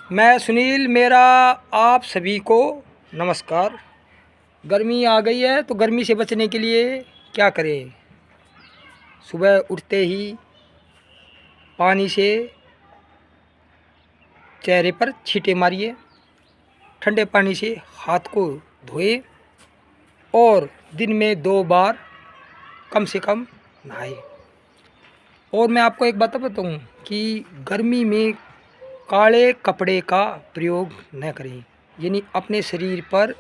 मैं सुनील, मेरा आप सभी को नमस्कार। गर्मी आ गई है तो गर्मी से बचने के लिए क्या करें। सुबह उठते ही पानी से चेहरे पर छींटे मारिए, ठंडे पानी से हाथ को धोए और दिन में 2 बार कम से कम नहाए। और मैं आपको एक बात बताऊं कि गर्मी में काले कपड़े का प्रयोग न करें, यानी अपने शरीर पर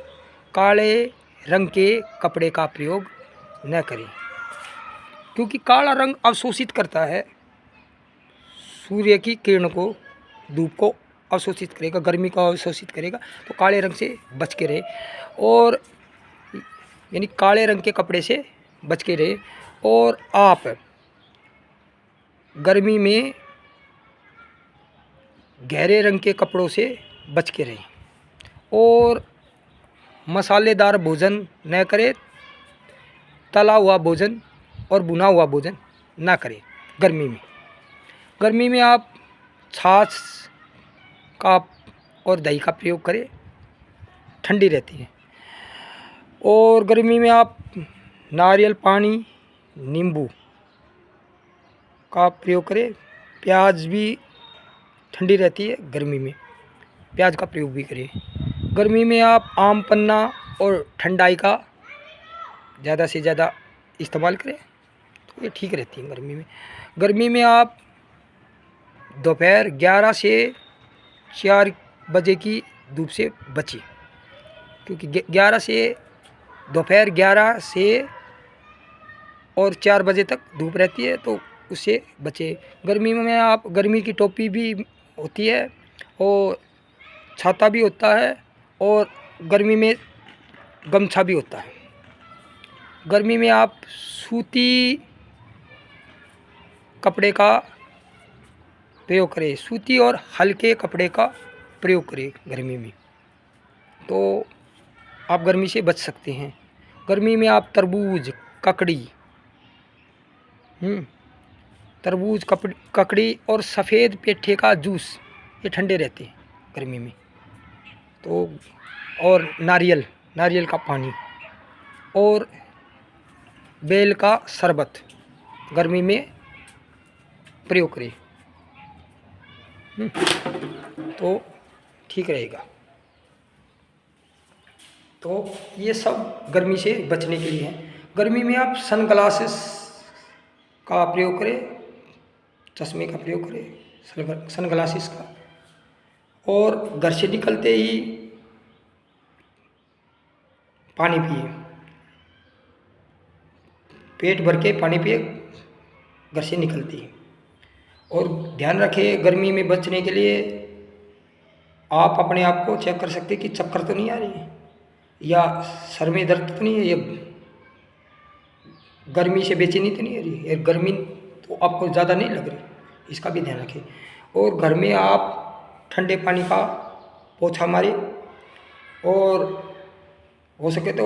काले रंग के कपड़े का प्रयोग न करें, क्योंकि काला रंग अवशोषित करता है सूर्य की किरण को, धूप को अवशोषित करेगा, गर्मी को अवशोषित करेगा। तो काले रंग से बच के रहे, और यानी काले रंग के कपड़े से बच के रहे। और आप गर्मी में गहरे रंग के कपड़ों से बच के रहें और मसालेदार भोजन न करें, तला हुआ भोजन और भुना हुआ भोजन ना करें। गर्मी में आप छाछ का और दही का प्रयोग करें, ठंडी रहती है। और गर्मी में आप नारियल पानी, नींबू का प्रयोग करें। प्याज भी ठंडी रहती है, गर्मी में प्याज का प्रयोग भी करें। गर्मी में आप आम पन्ना और ठंडाई का ज़्यादा से ज़्यादा इस्तेमाल करें, तो ये ठीक रहती है गर्मी में आप दोपहर 11 से 4 बजे की धूप से बचें, क्योंकि दोपहर 11 से और 4 बजे तक धूप रहती है, तो उससे बचें। गर्मी में आप गर्मी की टोपी भी होती है और छाता भी होता है, और गर्मी में गमछा भी होता है। गर्मी में आप सूती कपड़े का प्रयोग करें, सूती और हल्के कपड़े का प्रयोग करें गर्मी में, तो आप गर्मी से बच सकते हैं। गर्मी में आप तरबूज, ककड़ी और सफ़ेद पेठे का जूस, ये ठंडे रहते हैं गर्मी में। तो और नारियल का पानी और बेल का शरबत गर्मी में प्रयोग करें, तो ठीक रहेगा। तो ये सब गर्मी से बचने के लिए हैं। गर्मी में आप सन ग्लासेस का प्रयोग करें, चश्मे का प्रयोग करें, सन ग्लासेस का। और घर से निकलते ही पानी पिए, पेट भर के पानी पिए घर से निकलते ही। और ध्यान रखें, गर्मी में बचने के लिए आप अपने आप को चेक कर सकते हैं कि चक्कर तो नहीं आ रही है, या सर में दर्द तो नहीं है, या गर्मी से बेचैनी तो नहीं आ रही है, या गर्मी तो आपको ज़्यादा नहीं लग रही, इसका भी ध्यान रखें। और घर में आप ठंडे पानी का पोछा मारें, और हो सके तो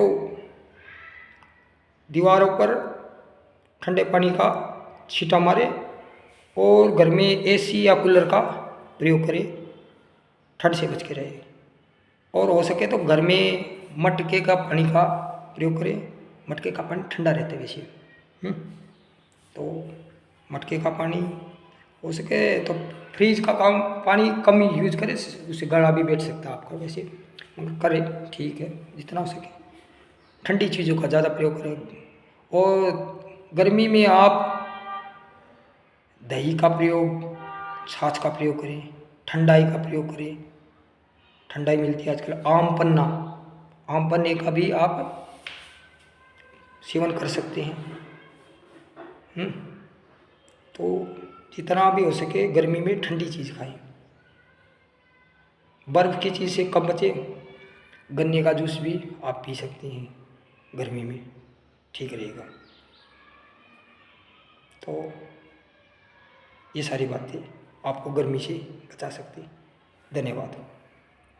दीवारों पर ठंडे पानी का छींटा मारें, और घर में एसी या कूलर का प्रयोग करें, ठंड से बच के रहे। और हो सके तो घर में मटके का पानी का प्रयोग करें, मटके का पानी ठंडा रहता है वैसे। तो मटके का पानी, हो सके तो फ्रिज का पानी कम यूज करें, उससे गला भी बैठ सकता है आपका, वैसे करें, ठीक है, जितना हो सके ठंडी चीज़ों का ज़्यादा प्रयोग करें। और गर्मी में आप दही का प्रयोग, छाछ का प्रयोग करें, ठंडाई का प्रयोग करें। ठंडाई मिलती है आजकल, आम पन्ने का भी आप सेवन कर सकते हैं। तो जितना भी हो सके गर्मी में ठंडी चीज़ खाएं, बर्फ़ की चीज़ से कम बचें। गन्ने का जूस भी आप पी सकते हैं गर्मी में, ठीक रहेगा। तो ये सारी बातें आपको गर्मी से बचा सकती हैं। धन्यवाद।